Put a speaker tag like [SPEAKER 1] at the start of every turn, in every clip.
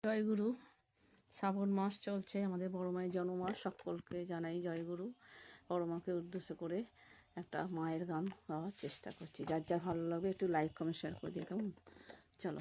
[SPEAKER 1] জয়গুরু। শ্রাবণ মাস চলছে, আমাদের বড় মায়ের জন্মমাস। সকলকে জানাই জয়গুরু। বড় মাকে উদ্দেশ্য করে একটা মায়ের গান গাওয়ার চেষ্টা করছি। যার যার ভালো লাগবে একটু লাইক কমেন্ট শেয়ার করে দিয়ে, কেমন? চলো।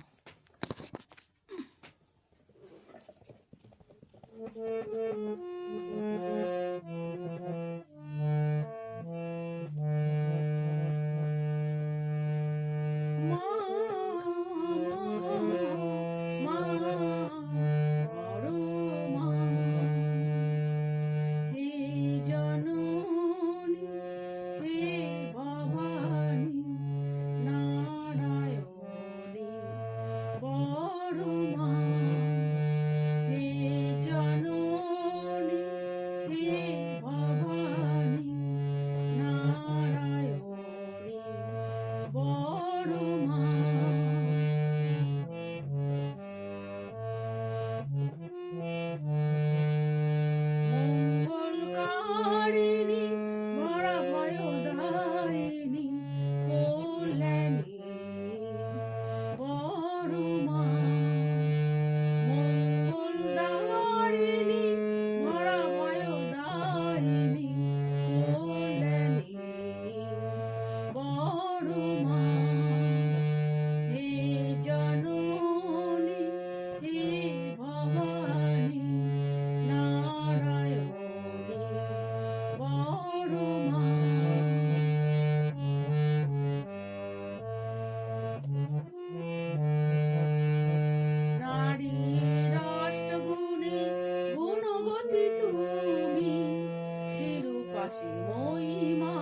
[SPEAKER 1] মহিমা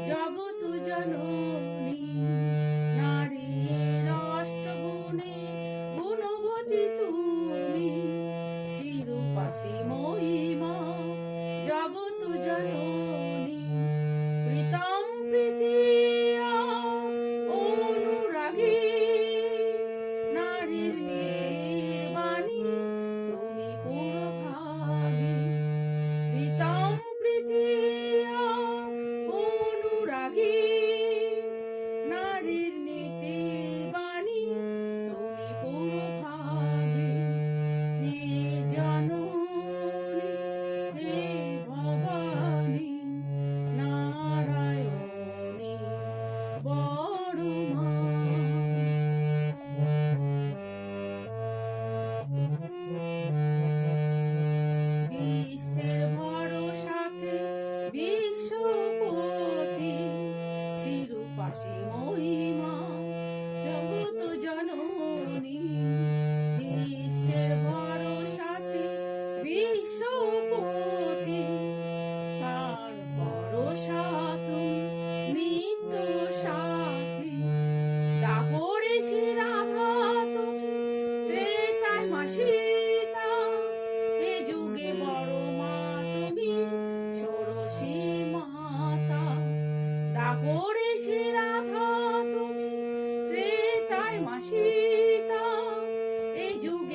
[SPEAKER 1] জগৎ জননী, নারীর অষ্টগুণে গুণবতী তুমি, শিরূপাশী মহিমা জগৎ জননী। প্রীতম প্রীতিয়া অনুরাগী, নারীর নীতির বাণী তুমি পুরভাগী। প্রীতম প্রীতিয়া অনুরাগী, নারীর নীতির বাণী তুমি পুরভাগী। হে জননী, হে ভবানী, নারায়ণী বড় মা। বিশ্বের ভরসাতে বিশ্বপতি, শিরূপাশী মহিমা জগৎ জননী। বিশ্বের ভরসাতে বিশ্বপতি, তার ভরসা তুমি নিত্য সাথী। দাপরে শ্রী রাধা তুমি ত্রেতায় মা সীতা, এ যুগে বড় মা তুমি ষোড়শী মাতা। দাপরে শ্রী রাধা তুমি ত্রেতায় মা সীতা, এ যুগে